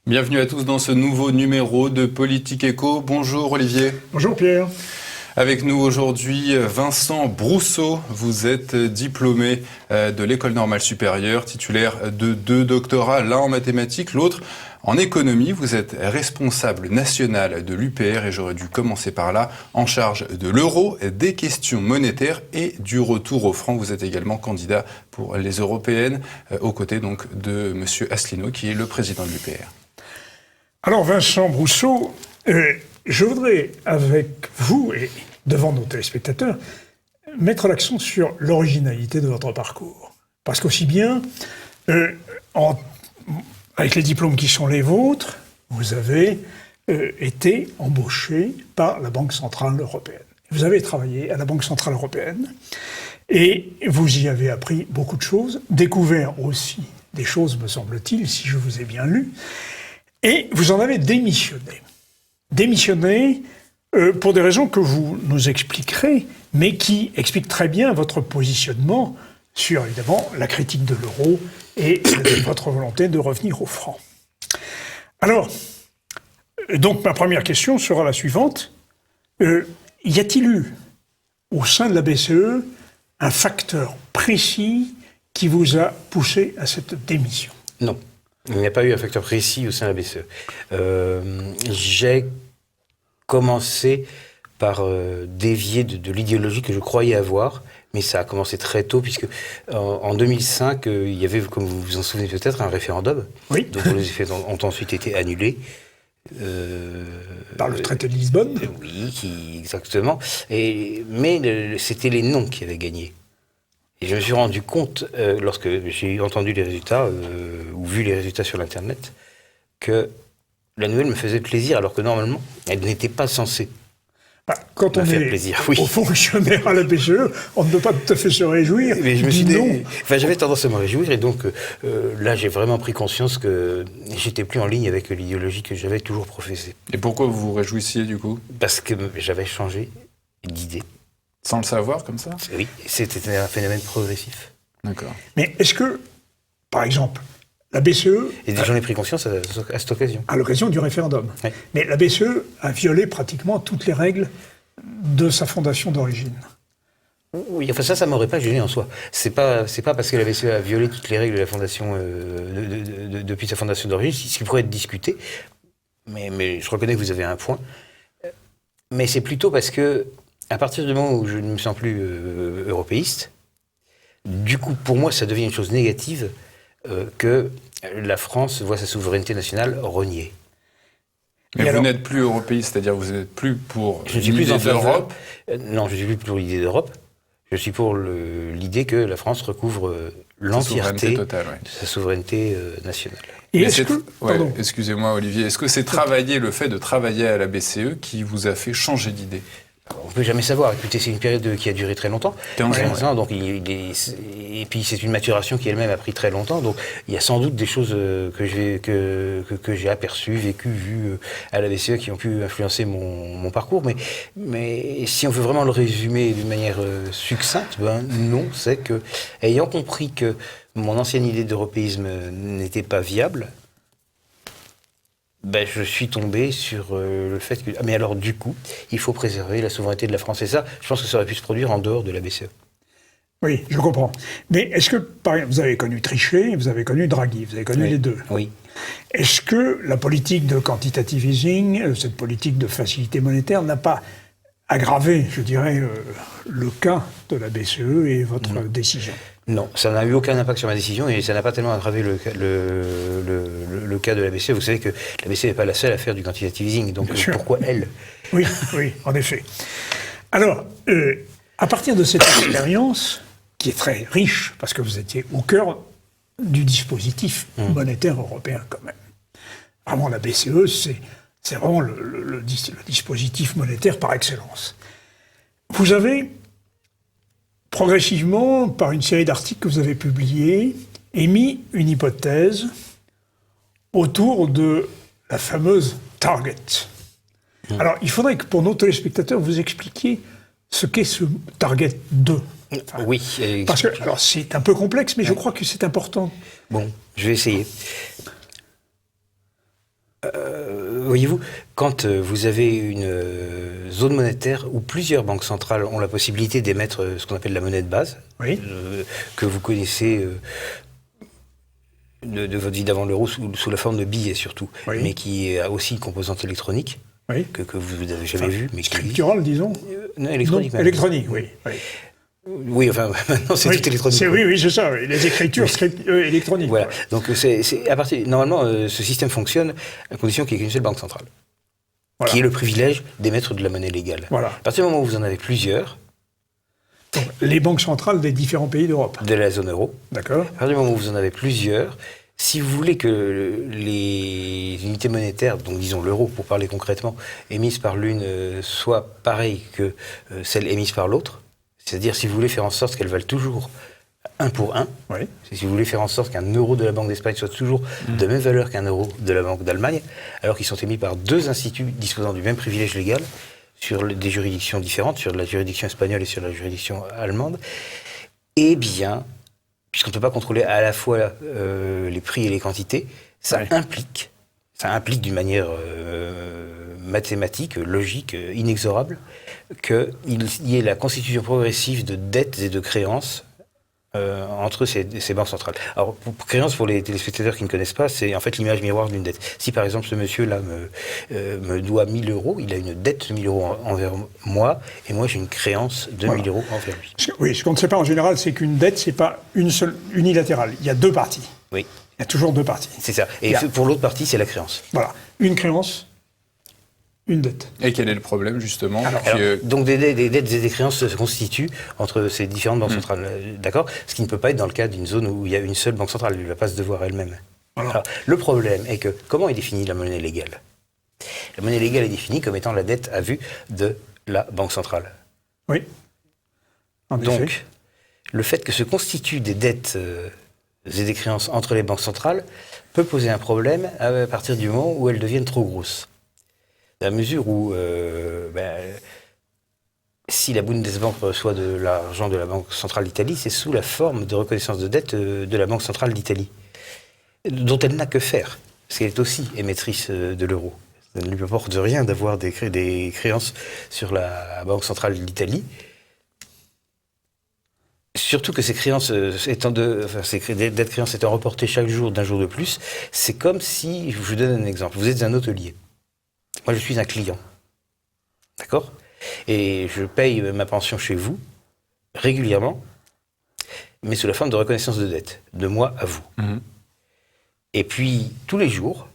Bienvenue à tous dans ce nouveau numéro de Politique Éco. Bonjour Olivier. Bonjour Pierre. Avec nous aujourd'hui Vincent Brousseau. Vous êtes diplômé de l'École normale supérieure, titulaire de 2 doctorats, l'un en mathématiques, l'autre en économie. Vous êtes responsable national de l'UPR et j'aurais dû commencer par là, en charge de l'euro, des questions monétaires et du retour au franc. Vous êtes également candidat pour les européennes, aux côtés donc de monsieur Asselineau qui est le président de l'UPR. Alors Vincent Brousseau, je voudrais avec vous et devant nos téléspectateurs mettre l'accent sur l'originalité de votre parcours. Parce qu'aussi bien, avec les diplômes qui sont les vôtres, vous avez été embauché par la Banque Centrale Européenne. Vous avez travaillé à la Banque Centrale Européenne et vous y avez appris beaucoup de choses, découvert aussi des choses, me semble-t-il, si je vous ai bien lu, et vous en avez démissionné. Démissionné pour des raisons que vous nous expliquerez, mais qui expliquent très bien votre positionnement sur, évidemment, la critique de l'euro et votre volonté de revenir au franc. Alors, donc ma première question sera la suivante. Y a-t-il eu, au sein de la BCE, un facteur précis qui vous a poussé à cette démission? Non. Il n'y a pas eu un facteur précis au sein de la BCE. J'ai commencé par dévier de l'idéologie que je croyais avoir, mais ça a commencé très tôt, puisque en 2005, il y avait, comme vous vous en souvenez peut-être, un référendum, oui, dont les effets ont ensuite été annulés. Par le traité de Lisbonne. Oui, exactement. Mais c'était les non qui avaient gagné. Et je me suis rendu compte, lorsque j'ai entendu les résultats, ou vu les résultats sur l'Internet, que la nouvelle me faisait plaisir, alors que normalement, elle n'était pas censée quand on est plaisir, oui. Au fonctionnaire à la BCE, on ne peut pas tout à fait se réjouir. Mais je me suis dit non. J'avais tendance à me réjouir, et donc là, j'ai vraiment pris conscience que j'étais plus en ligne avec l'idéologie que j'avais toujours professée. Et pourquoi vous vous réjouissiez du coup? Parce que j'avais changé d'idée. Sans le savoir, comme ça? Oui, c'était un phénomène progressif. D'accord. Mais est-ce que, par exemple, la BCE... Et j'en ai pris conscience à cette occasion. À l'occasion du référendum. Oui. Mais la BCE a violé pratiquement toutes les règles de sa fondation d'origine. Oui, enfin ça m'aurait pas gêné en soi. C'est pas parce que la BCE a violé toutes les règles de la fondation depuis sa fondation d'origine, ce qui pourrait être discuté. Mais je reconnais que vous avez un point. Mais c'est plutôt parce que à partir du moment où je ne me sens plus européiste, du coup, pour moi, ça devient une chose négative que la France voit sa souveraineté nationale reniée. Mais vous n'êtes plus européiste, c'est-à-dire vous n'êtes plus pour l'idée d'Europe? Non, je ne suis plus pour l'idée d'Europe. Je suis pour l'idée que la France recouvre l'entièreté de sa souveraineté nationale. Et excusez-moi Olivier, est-ce que c'est le fait de travailler à la BCE qui vous a fait changer d'idée? On ne peut jamais savoir. Écoutez, c'est une période qui a duré très longtemps. 15 ans. Donc et puis c'est une maturation qui elle-même a pris très longtemps. Donc il y a sans doute des choses que j'ai aperçues, vécues, vues à la BCE qui ont pu influencer mon parcours. Mais si on veut vraiment le résumer d'une manière succincte, non, c'est que, ayant compris que mon ancienne idée d'européisme n'était pas viable, je suis tombé sur le fait que... Mais alors, du coup, il faut préserver la souveraineté de la France. Et ça, je pense que ça aurait pu se produire en dehors de la BCE. Oui, je comprends. Mais est-ce que, par exemple, vous avez connu Trichet, vous avez connu Draghi, vous avez connu les deux. Oui. Est-ce que la politique de quantitative easing, cette politique de facilité monétaire, n'a pas aggravé, je dirais, le cas de la BCE et votre décision? Non, ça n'a eu aucun impact sur ma décision et ça n'a pas tellement aggravé le cas de la BCE. Vous savez que la BCE n'est pas la seule à faire du quantitative easing, donc pourquoi elle? Oui, en effet. Alors, à partir de cette expérience, qui est très riche, parce que vous étiez au cœur du dispositif monétaire européen quand même. Vraiment, la BCE, c'est vraiment le dispositif monétaire par excellence. Vous avez progressivement, par une série d'articles que vous avez publiés, émis une hypothèse autour de la fameuse target. Alors, il faudrait que pour nos téléspectateurs, vous expliquiez ce qu'est ce target 2. Enfin, oui. Parce que, alors, c'est un peu complexe, mais je crois que c'est important. Bon, je vais essayer. Voyez-vous, quand vous avez une zone monétaire où plusieurs banques centrales ont la possibilité d'émettre ce qu'on appelle la monnaie de base, que vous connaissez de votre vie d'avant l'euro sous la forme de billets surtout, mais qui a aussi une composante électronique, que vous n'avez jamais vue. Scripturale, disons non, électronique. Non, électronique, oui. Oui, enfin, maintenant c'est tout électronique. Oui, c'est ça, les écritures électroniques. Voilà, donc normalement, ce système fonctionne à condition qu'il y ait qu'une seule banque centrale, qui ait le privilège d'émettre de la monnaie légale. Voilà. À partir du moment où vous en avez plusieurs... Donc, les banques centrales des différents pays d'Europe. De la zone euro. D'accord. À partir du moment où vous en avez plusieurs, si vous voulez que les unités monétaires, donc disons l'euro pour parler concrètement, émises par l'une soient pareilles que celles émises par l'autre, c'est-à-dire si vous voulez faire en sorte qu'elles valent toujours 1 pour 1, si vous voulez faire en sorte qu'un euro de la Banque d'Espagne soit toujours de même valeur qu'un euro de la Banque d'Allemagne, alors qu'ils sont émis par deux instituts disposant du même privilège légal, sur des juridictions différentes, sur la juridiction espagnole et sur la juridiction allemande, eh bien, puisqu'on ne peut pas contrôler à la fois les prix et les quantités, ça implique d'une manière mathématique, logique, inexorable, qu'il y ait la constitution progressive de dettes et de créances entre ces banques centrales. Alors, créance, pour les téléspectateurs qui ne connaissent pas, c'est en fait l'image miroir d'une dette. Si par exemple ce monsieur-là me doit 1 000 euros, il a une dette de 1 000 euros envers moi, et moi j'ai une créance de 1 000 euros envers lui. Oui, ce qu'on ne sait pas en général, c'est qu'une dette, c'est pas une seule unilatérale. Il y a deux parties. Oui. Il y a toujours deux parties. C'est ça. Et pour l'autre partie, c'est la créance. Voilà. Une créance, une dette. Et quel est le problème, justement? Donc des dettes et des créances se constituent entre ces différentes banques centrales, d'accord? Ce qui ne peut pas être dans le cas d'une zone où il y a une seule banque centrale, elle ne va pas se devoir elle-même. Voilà. Alors, le problème est que, comment est définie la monnaie légale? La monnaie légale est définie comme étant la dette à vue de la banque centrale. Oui. Donc, le fait que se constituent des dettes et des créances entre les banques centrales peut poser un problème à partir du moment où elles deviennent trop grosses. Dans la mesure où, si la Bundesbank reçoit de l'argent de la Banque centrale d'Italie, c'est sous la forme de reconnaissance de dette de la Banque centrale d'Italie, dont elle n'a que faire, parce qu'elle est aussi émettrice de l'euro. Ça ne lui apporte rien d'avoir des créances sur la Banque centrale d'Italie. Surtout que ces créances ces dettes créances étant reportées chaque jour d'un jour de plus, c'est comme si, je vous donne un exemple, vous êtes un hôtelier. Moi, je suis un client. D'accord? Et je paye ma pension chez vous, régulièrement, mais sous la forme de reconnaissance de dette, de moi à vous. Et puis, tous les jours,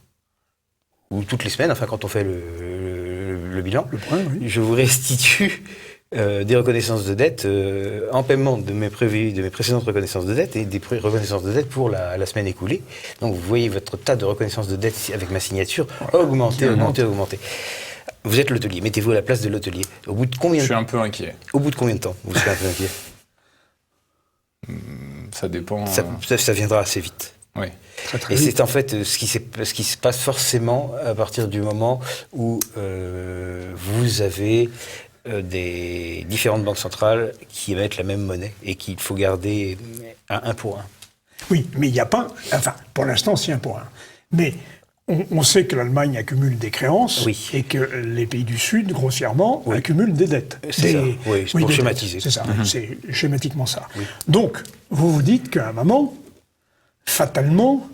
ou toutes les semaines, enfin, quand on fait le bilan, je vous restitue des reconnaissances de dette en paiement de mes précédentes reconnaissances de dette et des reconnaissances de dette pour la semaine écoulée. Donc vous voyez votre tas de reconnaissances de dette avec ma signature augmenter. Vous êtes l'hôtelier, mettez-vous à la place de l'hôtelier. Au bout de combien de temps? Je suis un peu inquiet. Au bout de combien de temps vous serez un peu inquiet? Ça dépend. Ça viendra assez vite. Oui. Et c'est en fait ce qui se passe forcément à partir du moment où vous avez des différentes banques centrales qui émettent la même monnaie et qu'il faut garder à 1 pour 1. Oui, mais il n'y a pas... Enfin, pour l'instant, c'est 1 pour 1. Mais on sait que l'Allemagne accumule des créances et que les pays du Sud, grossièrement, accumulent des dettes. C'est ça. Oui, c'est pour schématiser. C'est ça, c'est schématiquement ça. Oui. Donc, vous vous dites qu'à un moment, fatalement,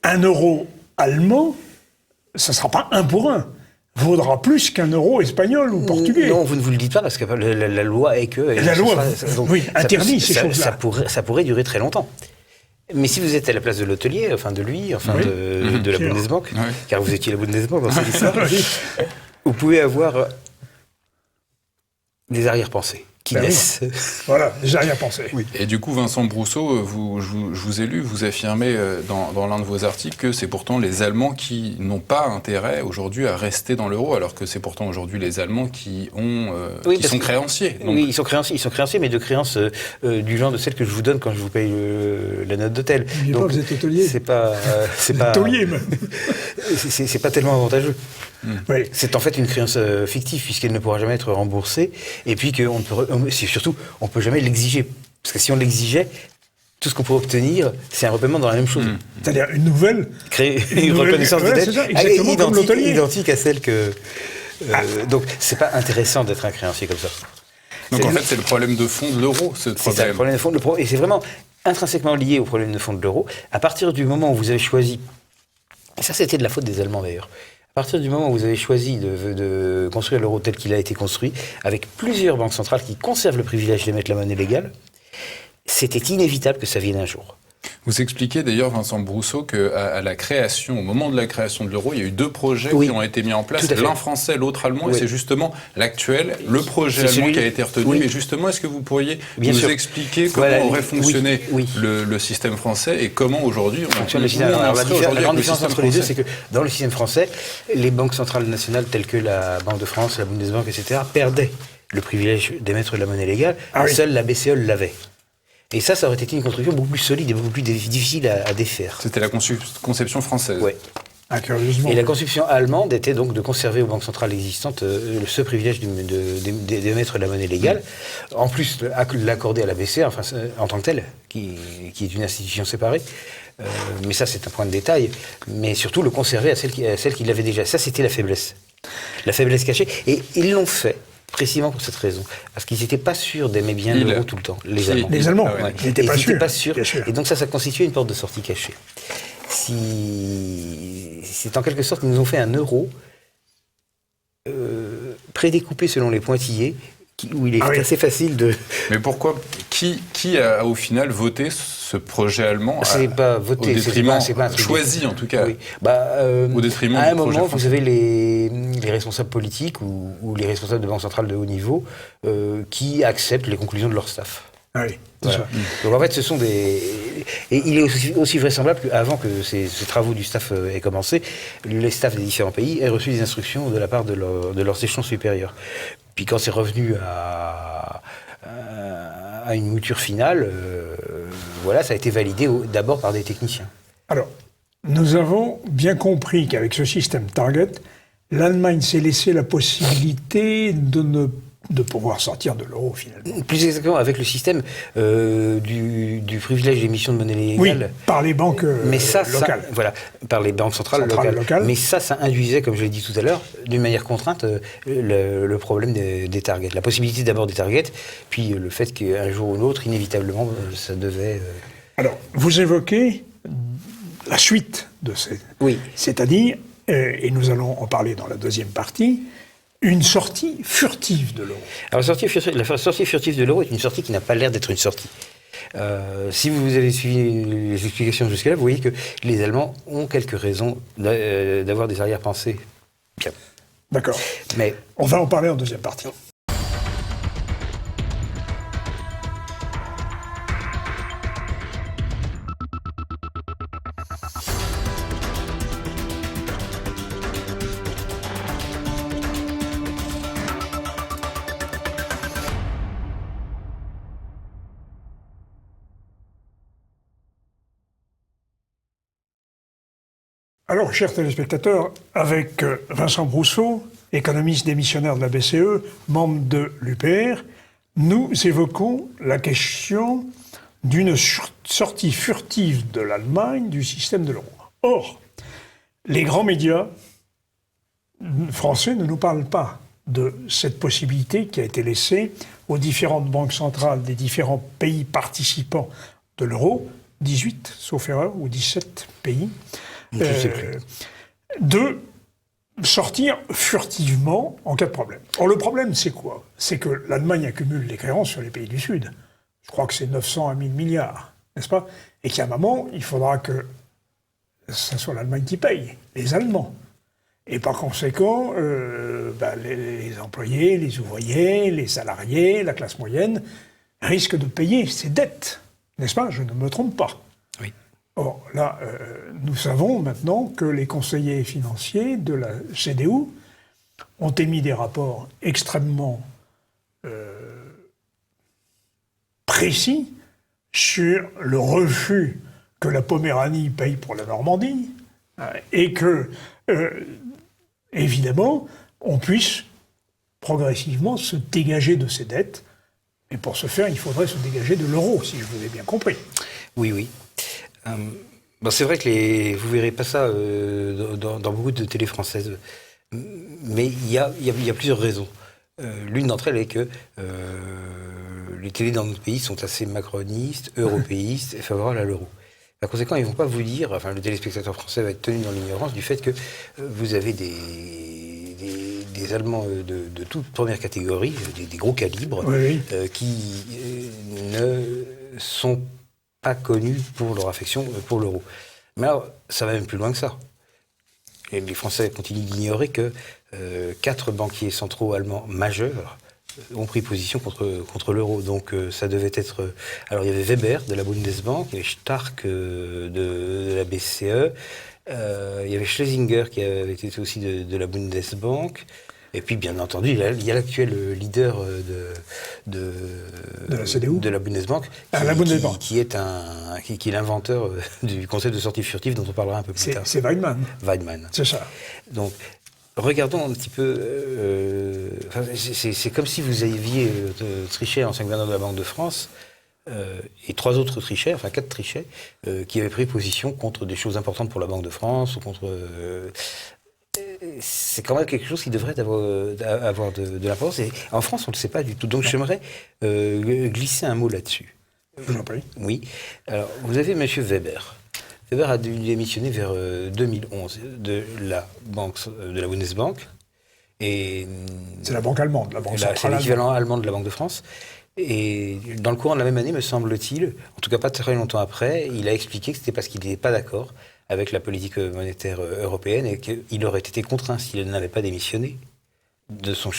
1 euro allemand, ça ne sera pas 1 pour 1. Vaudra plus qu'un euro espagnol ou portugais. Non, vous ne vous le dites pas parce que la loi est que... La loi interdit ces choses-là. Ça pourrait durer très longtemps. Mais si vous êtes à la place de l'hôtelier, enfin de lui, enfin de la Bundesbank, car vous étiez la Bundesbank dans cette histoire, vous pouvez avoir des arrière-pensées qui laissent... Voilà, des arrière-pensées. Oui. Et du coup, Vincent Brousseau, je vous ai lu, vous affirmez dans l'un de vos articles que c'est pourtant les Allemands qui n'ont pas intérêt aujourd'hui à rester dans l'euro, alors que c'est pourtant aujourd'hui les Allemands qui sont créanciers. Donc... Oui, ils sont créanciers, mais de créances du genre de celles que je vous donne quand je vous paye la note d'hôtel. Donc, vous êtes hôtelier. C'est pas hôtelier, même. C'est pas tellement avantageux. Oui. C'est en fait une créance fictive puisqu'elle ne pourra jamais être remboursée et puis qu'on ne peut jamais l'exiger parce que si on l'exigeait tout ce qu'on pourrait obtenir, c'est un repaiement dans la même chose. C'est-à-dire une nouvelle... Créer une reconnaissance de voilà, dette c'est ça, exactement comme l'hôtelier. identique à celle que... Donc, c'est pas intéressant d'être un créancier comme ça. Donc en fait, c'est le problème de fond de l'euro, ce C'est ça, le problème de fond. Et c'est vraiment intrinsèquement lié au problème de fond de l'euro. À partir du moment où vous avez choisi... Et ça, c'était de la faute des Allemands, d'ailleurs. À partir du moment où vous avez choisi de construire l'euro tel qu'il a été construit, avec plusieurs banques centrales qui conservent le privilège d'émettre la monnaie légale, c'était inévitable que ça vienne un jour. Vous expliquez d'ailleurs, Vincent Brousseau, qu'à la création, au moment de la création de l'euro, il y a eu 2 projets qui ont été mis en place, l'un français, l'autre allemand, et c'est justement l'actuel, le projet allemand qui a été retenu. Mais justement, est-ce que vous pourriez nous expliquer comment aurait fonctionné le système français et comment aujourd'hui on fonctionne le système français? La grande différence entre les deux, c'est que dans le système français, les banques centrales nationales telles que la Banque de France, la Bundesbank, etc., perdaient le privilège d'émettre la monnaie légale. Seule la BCE l'avait. Et ça aurait été une construction beaucoup plus solide et beaucoup plus difficile à défaire. C'était la conception française. Oui. Curieusement. Et la conception allemande était donc de conserver aux banques centrales existantes ce privilège d'émettre la monnaie légale, en plus l'accorder à la BCE en tant que telle, qui est une institution séparée. Mais ça, c'est un point de détail. Mais surtout le conserver à celle qui l'avait déjà. Ça, c'était la faiblesse. La faiblesse cachée. Et ils l'ont fait. Précisément pour cette raison. Parce qu'ils n'étaient pas sûrs d'aimer bien l'euro tout le temps, les Allemands. Les Allemands, ils n'étaient pas sûrs. Et donc ça constituait une porte de sortie cachée. C'est en quelque sorte qu'ils nous ont fait un euro prédécoupé selon les pointillés, où il est assez facile de... Mais pourquoi qui a au final voté ce projet allemand C'est pas voté, c'est pas un truc choisi en tout cas. Oui. Au détriment à un du projet moment, français. vous avez les responsables politiques ou les responsables de banques centrales de haut niveau qui acceptent les conclusions de leur staff. Ah oui, voilà. Donc en fait, ce sont des... Et il est aussi vraisemblable qu'avant que ces travaux du staff aient commencé, les staffs des différents pays aient reçu des instructions de la part de leurs échelons supérieurs. Puis quand c'est revenu à une mouture finale, ça a été validé d'abord par des techniciens. Alors, nous avons bien compris qu'avec ce système Target, l'Allemagne s'est laissé la possibilité de pouvoir sortir de l'euro, finalement. Plus exactement, avec le système du privilège d'émission de monnaie légale. Oui, par les banques locales. Voilà, par les banques centrales locales. Mais ça induisait, comme je l'ai dit tout à l'heure, d'une manière contrainte, le problème des targets. La possibilité d'abord des targets, puis le fait qu'un jour ou l'autre, inévitablement, ça devait... Alors, vous évoquez la suite de ces... Oui. C'est-à-dire, et nous allons en parler dans la deuxième partie, une sortie furtive de l'euro. Alors, la sortie furtive de l'euro est une sortie qui n'a pas l'air d'être une sortie. Si vous avez suivi les explications jusque-là, vous voyez que les Allemands ont quelques raisons d'avoir des arrière-pensées. Bien. D'accord. Mais on va en parler en deuxième partie. Alors, chers téléspectateurs, avec Vincent Brousseau, économiste démissionnaire de la BCE, membre de l'UPR, nous évoquons la question d'une sortie furtive de l'Allemagne du système de l'euro. Or, les grands médias français ne nous parlent pas de cette possibilité qui a été laissée aux différentes banques centrales des différents pays participants de l'euro, 18, sauf erreur, ou 17 pays, de sortir furtivement en cas de problème. Or, le problème, c'est quoi? C'est que l'Allemagne accumule les créances sur les pays du Sud. Je crois que c'est 900 à 1000 milliards, n'est-ce pas? Et qu'à un moment, il faudra que ce soit l'Allemagne qui paye, les Allemands. Et par conséquent, les employés, les ouvriers, les salariés, la classe moyenne risquent de payer ces dettes, n'est-ce pas? Je ne me trompe pas. Oui. Or, là, nous savons maintenant que les conseillers financiers de la CDU ont émis des rapports extrêmement précis sur le refus que la Poméranie paye pour la Normandie et que, évidemment, on puisse progressivement se dégager de ces dettes. Et pour ce faire, il faudrait se dégager de l'euro, si je vous ai bien compris. Oui, oui. Bon, c'est vrai que vous verrez pas ça dans beaucoup de télé françaises, mais il y a plusieurs raisons. L'une d'entre elles est que les télés dans notre pays sont assez macronistes, européistes et favorables à l'euro. Par conséquent, ils ne vont pas vous dire, enfin le téléspectateur français va être tenu dans l'ignorance du fait que vous avez des Allemands de toute première catégorie, des gros calibres, Oui, oui. qui ne sont pas connus pour leur affection pour l'euro. Mais alors, ça va même plus loin que ça. Et les Français continuent d'ignorer que 4 banquiers centraux allemands majeurs ont pris position contre l'euro. Donc ça devait être... alors il y avait Weber de la Bundesbank, il y avait Stark de la BCE, il y avait Schlesinger qui avait été aussi de la Bundesbank, et puis bien entendu il y a l'actuel leader de la CDU, de la Bundesbank, la Bundesbank. qui est l'inventeur du concept de sortie furtive dont on parlera un peu plus tard. C'est Weidmann. Weidmann. C'est ça. Donc, regardons un petit peu. C'est comme si vous aviez Trichet, ancien gouverneur de la Banque de France, et 3 autres Trichets, enfin 4 Trichets, qui avaient pris position contre des choses importantes pour la Banque de France, ou contre. C'est quand même quelque chose qui devrait avoir de l'importance. Et en France, on ne le sait pas du tout. Donc, j'aimerais glisser un mot là-dessus. Je vous en prie. Oui. Alors, vous avez M. Weber. Weber a dû démissionner vers 2011 de la Bundesbank. Et C'est la banque allemande, la banque c'est centrale l'équivalent allemand de la Banque de France. Et dans le courant de la même année, me semble-t-il, en tout cas pas très longtemps après, il a expliqué que c'était parce qu'il n'était pas d'accord avec la politique monétaire européenne et qu'il aurait été contraint, s'il n'avait pas démissionné de son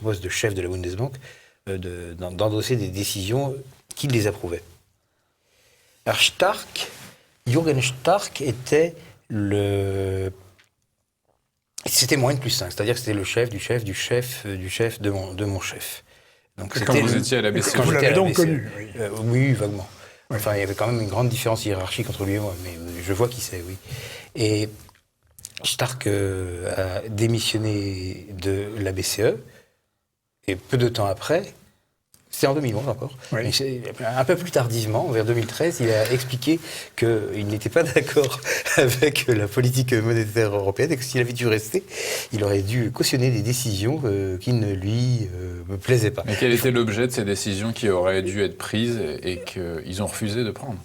poste de chef de la Bundesbank, d'endosser des décisions qu'il les approuvait. Alors Jürgen Stark était c'était moins de plus 5, c'est-à-dire que c'était le chef du chef du chef du chef de mon chef. Donc Quand vous étiez à la BCE. Vous l'avez donc connu. Oui, oui, vaguement. Enfin, il y avait quand même une grande différence hiérarchique entre lui et moi, mais je vois qui c'est, oui. Et Stark a démissionné de la BCE, et peu de temps après, c'était en 2011 encore, Oui. un peu plus tardivement, vers 2013, il a expliqué qu'il n'était pas d'accord avec la politique monétaire européenne et que s'il avait dû rester, il aurait dû cautionner des décisions qui ne lui plaisaient pas. Mais quel était l'objet de ces décisions qui auraient dû être prises et qu'ils ont refusé de prendre?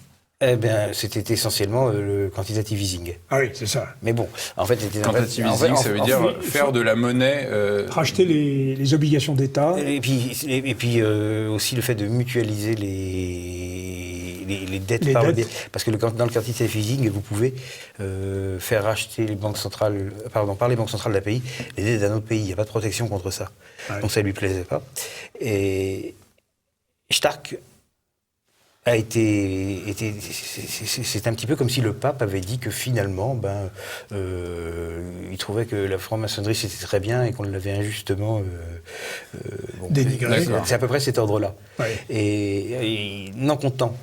Eh bien, c'était essentiellement le quantitative easing. Ah oui, c'est ça. Mais bon, en fait... Quantitative easing, ça veut dire faire de la monnaie... Racheter les obligations d'État. Et puis aussi le fait de mutualiser les dettes par le biais. Parce que dans le quantitative easing, vous pouvez faire racheter les banques centrales, par les banques centrales d'un pays, les dettes d'un autre pays. Il n'y a pas de protection contre ça. Ouais. Donc ça ne lui plaisait pas. Et Stark a c'est un petit peu comme si le pape avait dit que finalement, il trouvait que la franc-maçonnerie c'était très bien et qu'on l'avait injustement dénigré. C'est à peu près cet ordre-là. Ouais. Et non content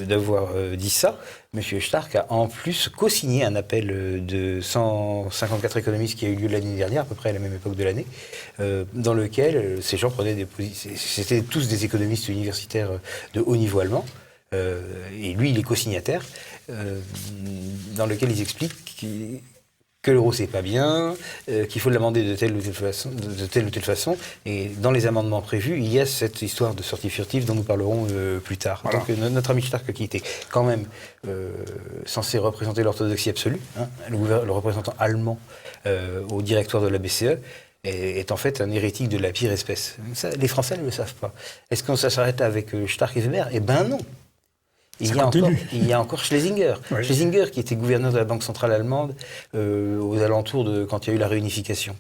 d'avoir dit ça, M. Stark a en plus co-signé un appel de 154 économistes qui a eu lieu l'année dernière, à peu près à la même époque de l'année, dans lequel ces gens prenaient des positions. C'était tous des économistes universitaires de haut niveau allemand, et lui, il est co-signataire, dans lequel ils expliquent que l'euro c'est pas bien, qu'il faut l'amender de telle ou telle façon, et dans les amendements prévus, il y a cette histoire de sortie furtive dont nous parlerons plus tard. Voilà. Donc notre ami Stark, qui était quand même censé représenter l'orthodoxie absolue, hein, le représentant allemand au directoire de la BCE, est en fait un hérétique de la pire espèce. Ça, les Français ne le savent pas. Est-ce qu'on s'arrête avec Stark et Weber? Eh ben non. Il y a encore Schlesinger. Oui. Schlesinger, qui était gouverneur de la Banque centrale allemande aux alentours de quand il y a eu la réunification.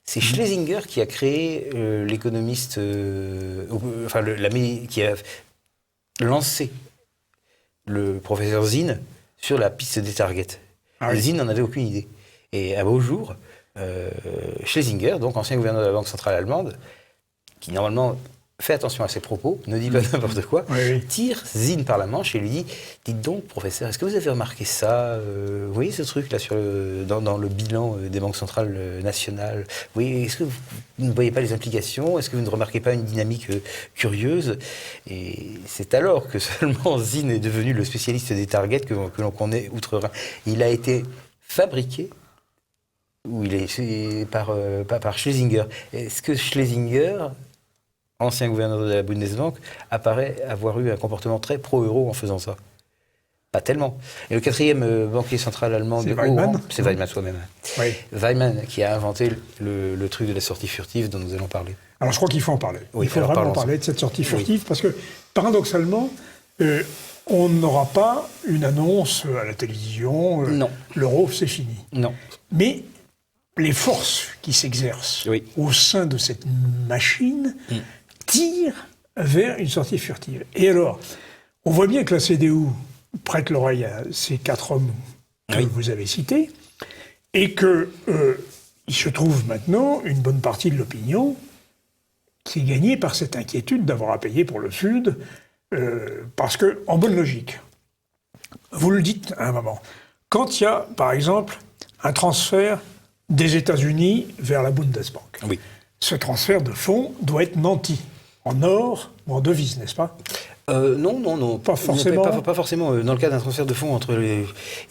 C'est Schlesinger qui a créé l'économiste, qui a lancé le professeur Zinn sur la piste des targets. Ah oui. Zinn n'en avait aucune idée. Et à beau jour, Schlesinger, donc ancien gouverneur de la Banque centrale allemande, qui normalement fait attention à ses propos, ne dit pas n'importe quoi, Oui. tire Zine par la manche et lui dit « Dites donc, professeur, est-ce que vous avez remarqué ça Vous voyez ce truc-là dans le bilan des banques centrales nationales est-ce que vous ne voyez pas les implications? Est-ce que vous ne remarquez pas une dynamique curieuse ?» Et c'est alors que seulement Zine est devenu le spécialiste des targets que l'on connaît outre-Rhin. Il a été fabriqué par Schlesinger. Est-ce que Schlesinger, ancien gouverneur de la Bundesbank, apparaît avoir eu un comportement très pro-euro en faisant ça? Pas tellement. Et le quatrième banquier central allemand C'est de haut Weimann. rang, c'est Weimann soi-même. Oui. Weimann qui a inventé le truc de la sortie furtive dont nous allons parler. Alors je crois qu'il faut en parler. Oui, Il faut alors vraiment parlons-en. parler de cette sortie furtive parce que, paradoxalement, on n'aura pas une annonce à la télévision. Non. L'euro, c'est fini. Non. Mais les forces qui s'exercent Oui. au sein de cette machine tirent vers une sortie furtive. Et alors, on voit bien que la CDU prête l'oreille à ces 4 hommes que Oui. vous avez cités, et que il se trouve maintenant une bonne partie de l'opinion qui est gagnée par cette inquiétude d'avoir à payer pour le Sud, parce que, en bonne logique, vous le dites à un moment, quand il y a, par exemple, un transfert des États-Unis vers la Bundesbank, Oui. ce transfert de fonds doit être nanti, en or ou en devise, n'est-ce pas? Non. Pas forcément. Pas forcément. Dans le cas d'un transfert de fonds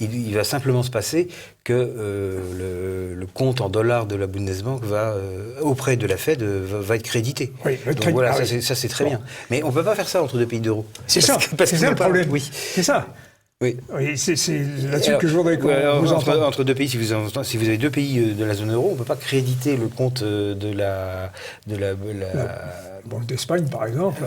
il va simplement se passer que le compte en dollars de la Bundesbank va, auprès de la Fed, va être crédité. Oui, le Donc crédit- voilà, ah ça, oui. c'est très Bon. bien. Mais on ne peut pas faire ça entre deux pays d'euros. C'est ça, Parce c'est qu'on ça peut le pas- problème. Oui. C'est ça. Oui. Oui, c'est là-dessus Alors, que je voudrais qu'on vous entre, entende. entre deux pays, si vous avez deux pays de la zone euro, on ne peut pas créditer le compte de la Bon, d'Espagne, par exemple.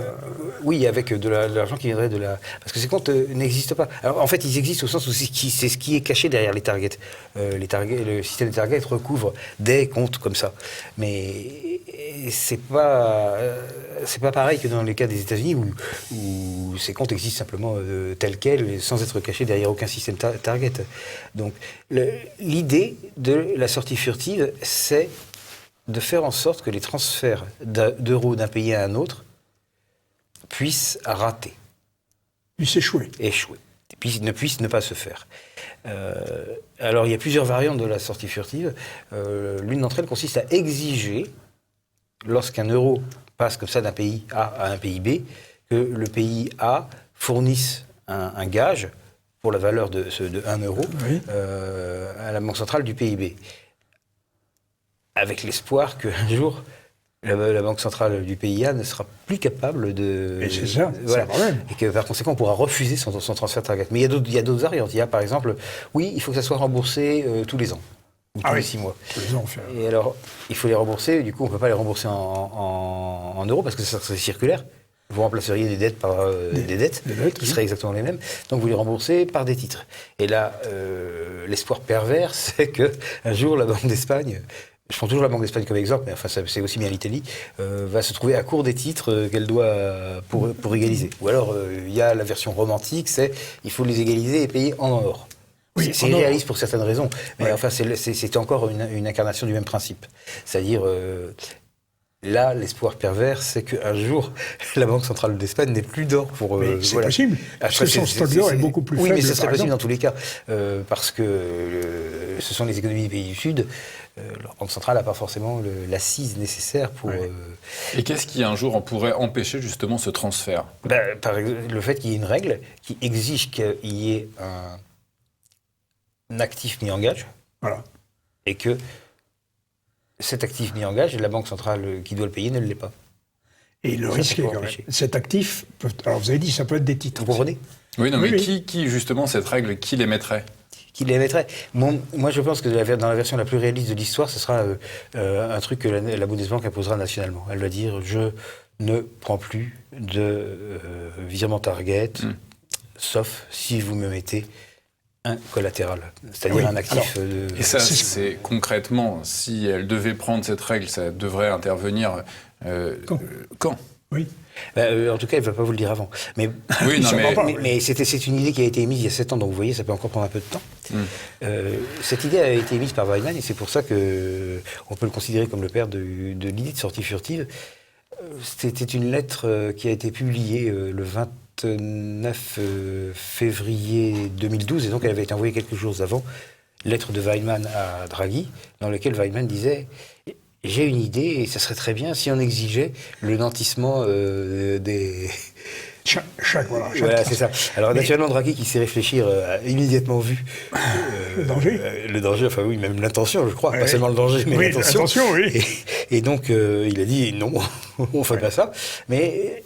oui, avec de l'argent qui viendrait de la... Parce que ces comptes n'existent pas. Alors, en fait, ils existent au sens où c'est ce qui est caché derrière les targets. Le système des targets recouvre des comptes comme ça. Mais c'est pas pareil que dans les cas des États-Unis où ces comptes existent simplement tels quels, sans être cachés derrière aucun système target. Donc, l'idée de la sortie furtive, c'est de faire en sorte que les transferts d'euros d'un pays à un autre puissent rater, Il échoué. échouer, ne puissent ne pas se faire. Alors, il y a plusieurs variantes de la sortie furtive. L'une d'entre elles consiste à exiger, lorsqu'un euro passe comme ça d'un pays A à un pays B, que le pays A fournisse un gage pour la valeur de 1 euro Oui. à la banque centrale du pays B. Avec l'espoir qu'un jour, la banque centrale du pays A ne sera plus capable de... Et c'est ça, c'est le problème. Et que par conséquent, on pourra refuser son transfert target. Mais il y a d'autres variantes. Il y a par exemple, oui, il faut que ça soit remboursé tous les ans, ou tous les 6 mois. Tous les ans, on fait. Et alors, il faut les rembourser, du coup, on ne peut pas les rembourser en euros, parce que ça serait circulaire. Vous remplaceriez des dettes par des dettes, qui oui. seraient exactement les mêmes. Donc vous les remboursez par des titres. Et là, l'espoir pervers, c'est qu'un jour, la Banque d'Espagne... Je prends toujours la Banque d'Espagne comme exemple, mais enfin, c'est aussi bien l'Italie, va se trouver à court des titres qu'elle doit pour égaliser. Ou alors, il y a la version romantique, c'est il faut les égaliser et payer en or. Oui, C'est en or. irréaliste pour certaines raisons, mais Ouais. enfin, c'est encore une incarnation du même principe. C'est-à-dire, là, l'espoir pervers, c'est qu'un jour, la Banque centrale d'Espagne n'ait plus d'or pour... Mais c'est voilà. possible. Parce que son stock d'or est beaucoup plus oui, faible. mais ce serait par possible exemple. dans tous les cas, parce que ce sont les économies des pays du Sud. Leur banque centrale n'a pas forcément l'assise nécessaire pour... Ouais. Et qu'est-ce qui, un jour, en pourrait empêcher justement ce transfert? Par exemple, le fait qu'il y ait une règle qui exige qu'il y ait un actif mis en gage, Voilà. et que cet actif mis en gage, la banque centrale qui doit le payer ne l'est pas. Et le Ça, risque ça est peut quand même. empêcher. Cet actif, alors vous avez dit, ça peut être des titres. Vous comprenez? Oui, non, Oui, mais oui. qui, justement, cette règle, qui l'émettrait? Qui l'émettrait. Moi, je pense que dans la version la plus réaliste de l'histoire, ce sera un truc que la Bundesbank imposera nationalement. Elle va dire, je ne prends plus de virement target, sauf si vous me mettez un collatéral, c'est-à-dire Oui, un actif. Et ça, C'est- c'est concrètement, si elle devait prendre cette règle, ça devrait intervenir quand? Oui. En tout cas, elle ne va pas vous le dire avant. Mais, Oui, non, sûrement mais- pas. mais c'est une idée qui a été émise il y a 7 ans, donc vous voyez, ça peut encore prendre un peu de temps. Cette idée a été émise par Weimann, et c'est pour ça qu'on peut le considérer comme le père de l'idée de sortie furtive. C'était une lettre qui a été publiée le 29 février 2012, et donc elle avait été envoyée quelques jours avant, lettre de Weidmann à Draghi, dans laquelle Weidmann disait « J'ai une idée, et ça serait très bien si on exigeait le nantissement des... » Voilà, c'est ça. Alors, naturellement, Draghi, qui sait réfléchir, a immédiatement vu le danger, enfin oui, même l'intention, je crois. Pas seulement le danger, mais oui, l'intention. Oui. Et donc, il a dit non, on ne fait pas ça. Mais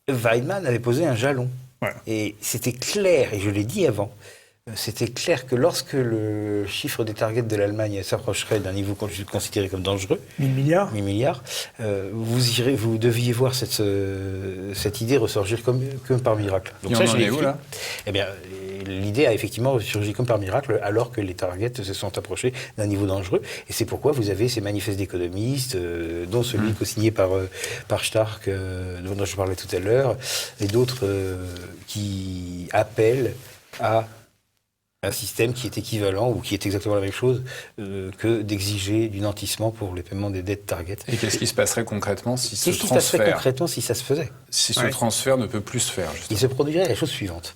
Weidmann avait posé un jalon. Ouais. Et c'était clair, et je l'ai dit avant, c'était clair que lorsque le chiffre des targets de l'Allemagne s'approcherait d'un niveau considéré comme dangereux, 1000 milliards, vous deviez voir cette idée ressurgir comme par miracle. Donc ça, je l'ai où, là ? Eh bien, l'idée a effectivement ressurgi comme par miracle alors que les targets se sont approchés d'un niveau dangereux. Et c'est pourquoi vous avez ces manifestes d'économistes, dont celui co-signé par Stark, dont je parlais tout à l'heure, et d'autres qui appellent à un système qui est équivalent ou qui est exactement la même chose que d'exiger du nantissement pour les paiements des dettes target. Et qu'est-ce qui se passerait concrètement si ce Qu'est-ce qui se passerait concrètement si ça se faisait ? Si ce transfert ne peut plus se faire, justement. Il se produirait la chose suivante.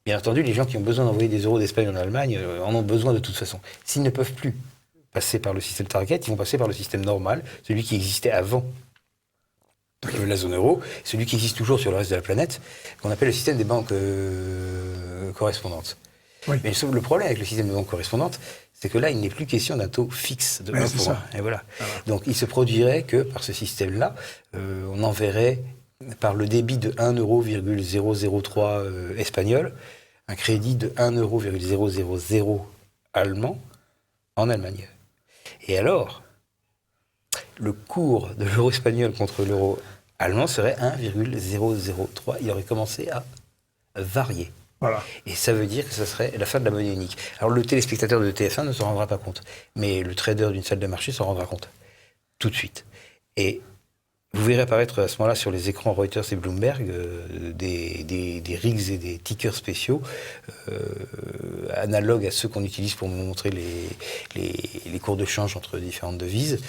Bien entendu, les gens qui ont besoin d'envoyer des euros d'Espagne en Allemagne en ont besoin de toute façon. S'ils ne peuvent plus passer par le système target, ils vont passer par le système normal, celui qui existait avant la zone euro, celui qui existe toujours sur le reste de la planète, qu'on appelle le système des banques correspondantes. Oui. Mais le problème avec le système des banques correspondantes, c'est que là, il n'est plus question d'un taux fixe de 1 pour 1. Et voilà. Donc, il se produirait que, par ce système-là, on enverrait, par le débit de 1,003 espagnol, un crédit de 1,000 allemand en Allemagne. Et alors, le cours de l'euro espagnol contre l'euro allemand serait 1,003. Il aurait commencé à varier. Voilà. Et ça veut dire que ça serait la fin de la monnaie unique. Alors le téléspectateur de TF1 ne s'en rendra pas compte, mais le trader d'une salle de marché s'en rendra compte. Tout de suite. Et vous verrez apparaître à ce moment-là sur les écrans Reuters et Bloomberg des rigs et des tickers spéciaux analogues à ceux qu'on utilise pour montrer les cours de change entre différentes devises,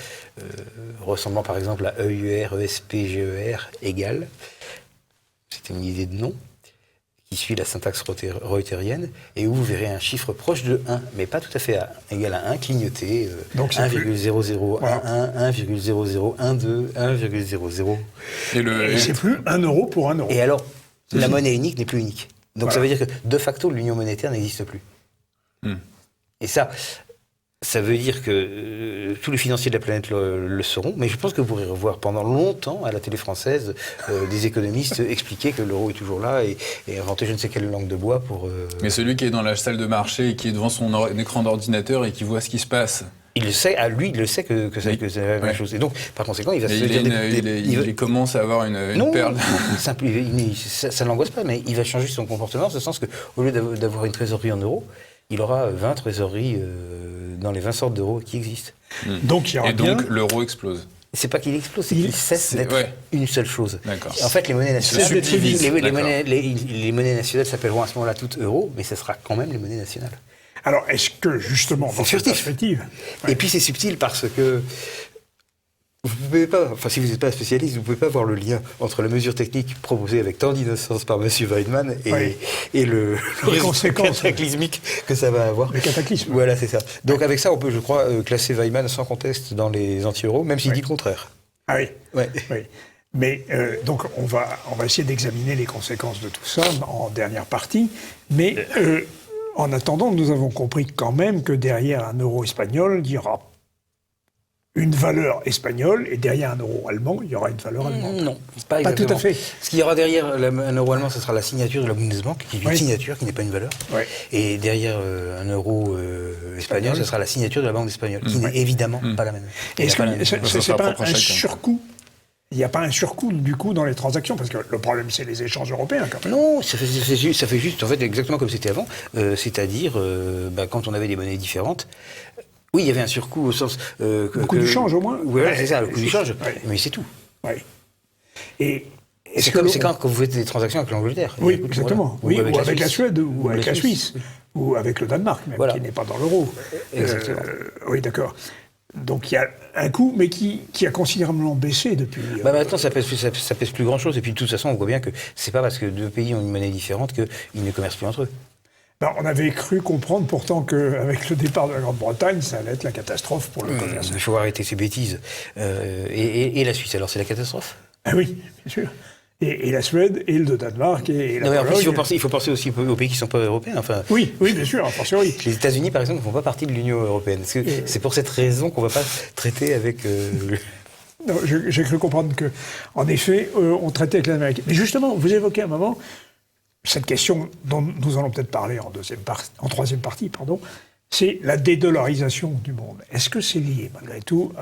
ressemblant par exemple à EUR, ESP, GER égale. C'était une idée de nom qui suit la syntaxe reutérienne, et où vous verrez un chiffre proche de 1, mais pas tout à fait égal à 1, clignoté, 1,0011, 1,0012, 1,00. Et c'est plus 1 euro pour 1 euro. Et alors, la monnaie unique n'est plus unique. Donc ça veut dire que, de facto, l'union monétaire n'existe plus. Et ça veut dire que tous les financiers de la planète le sauront, mais je pense que vous pourrez revoir pendant longtemps à la télé française des économistes expliquer que l'euro est toujours là et inventer je ne sais quelle langue de bois pour... Mais celui qui est dans la salle de marché et qui est devant son écran d'ordinateur et qui voit ce qui se passe... Il le sait, il le sait que c'est la même chose. Et donc, par conséquent, il va se dire... Il commence à avoir une perle. Ça ne l'angoisse pas, mais il va changer son comportement, en ce sens qu'au lieu d'avoir une trésorerie en euros, il aura 20 trésoreries dans les 20 sortes d'euros qui existent. Donc, et donc, l'euro explose. C'est pas qu'il explose, c'est qu'il cesse d'être une seule chose. D'accord. En fait, les monnaies nationales, les monnaies nationales s'appelleront à ce moment-là toutes euros, mais ce sera quand même les monnaies nationales. Alors, est-ce que, justement, dans cette perspective... Et puis, c'est subtil parce que vous ne pouvez pas, enfin, si vous n'êtes pas spécialiste, vous ne pouvez pas voir le lien entre la mesure technique proposée avec tant d'innocence par M. Weidmann et le résultat cataclysmique que ça va avoir. Le cataclysme. Voilà, c'est ça. Donc, avec ça, on peut, je crois, classer Weidmann sans conteste dans les anti-euros, même s'il dit le contraire. Ah oui. Oui. Mais donc, on va essayer d'examiner les conséquences de tout ça en dernière partie. Mais en attendant, nous avons compris quand même que derrière un euro espagnol, il y aura une valeur espagnole, et derrière un euro allemand, il y aura une valeur allemande. Non, pas exactement. Pas tout à fait. Ce qu'il y aura derrière un euro allemand, ce sera la signature de la Bundesbank, qui est une signature, qui n'est pas une valeur. Oui. Et derrière un euro espagnol, ce sera la signature de la Banque espagnole, qui n'est évidemment pas la même. Est-ce que c'est pas un surcoût ? Il n'y a pas un surcoût, du coup, dans les transactions? Parce que le problème, c'est les échanges européens, quand même. Non, ça fait juste, en fait, exactement comme c'était avant. C'est-à-dire, quand on avait des monnaies différentes, oui, il y avait un surcoût au sens... le coût du change, au moins? Oui, c'est ça, le coût du change. Mais c'est tout. Oui. Et c'est quand vous faites des transactions avec l'Angleterre. Oui, exactement. Voilà. Oui, ou avec la Suède, ou avec la Suisse, ou avec le Danemark, même, qui n'est pas dans l'euro. Exactement. Oui, d'accord. Donc il y a un coût, mais qui a considérablement baissé depuis. Maintenant, ça pèse plus grand-chose. Et puis, de toute façon, on voit bien que c'est pas parce que deux pays ont une monnaie différente qu'ils ne commercent plus entre eux. On avait cru comprendre pourtant qu'avec le départ de la Grande-Bretagne, ça allait être la catastrophe pour le commerce. Il faut arrêter ces bêtises. Et la Suisse, alors, c'est la catastrophe? Ah oui, bien sûr. Et la Suède, et le Danemark, et la Non, mais en plus, Pologne. il faut penser aussi aux pays qui ne sont pas européens. Enfin, Oui, bien sûr, a fortiori. les États-Unis, par exemple, ne font pas partie de l'Union européenne. C'est pour cette raison qu'on ne va pas traiter avec... Non, j'ai cru comprendre que, en effet, on traitait avec l'Amérique. Mais justement, vous évoquez un moment cette question dont nous allons peut-être parler en troisième partie, c'est la dédollarisation du monde. Est-ce que c'est lié, malgré tout,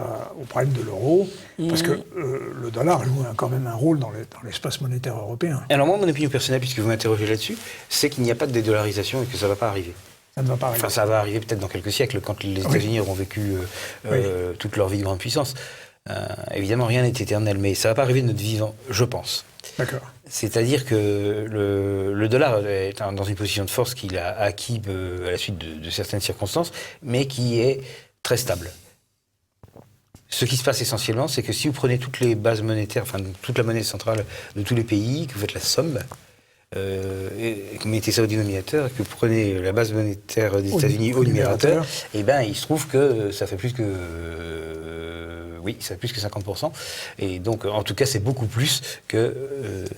au problème de l'euro? Parce que le dollar joue quand même un rôle dans l'espace monétaire européen. Alors moi, mon opinion personnelle, puisque vous m'interrogez là-dessus, c'est qu'il n'y a pas de dédollarisation et que ça ne va pas arriver. Ça ne va pas arriver. Enfin, ça va arriver peut-être dans quelques siècles, quand les États-Unis auront vécu toute leur vie de grande puissance. Évidemment, rien n'est éternel, mais ça ne va pas arriver de notre vivant, je pense. D'accord. C'est-à-dire que le dollar est dans une position de force qu'il a acquis à la suite de certaines circonstances, mais qui est très stable. Ce qui se passe essentiellement, c'est que si vous prenez toutes les bases monétaires, enfin toute la monnaie centrale de tous les pays, que vous faites la somme, et que vous mettez ça au dénominateur, et que vous prenez la base monétaire des États-Unis au numérateur, et ben il se trouve que ça fait plus que... ça fait plus que 50%. Et donc, en tout cas, c'est beaucoup plus que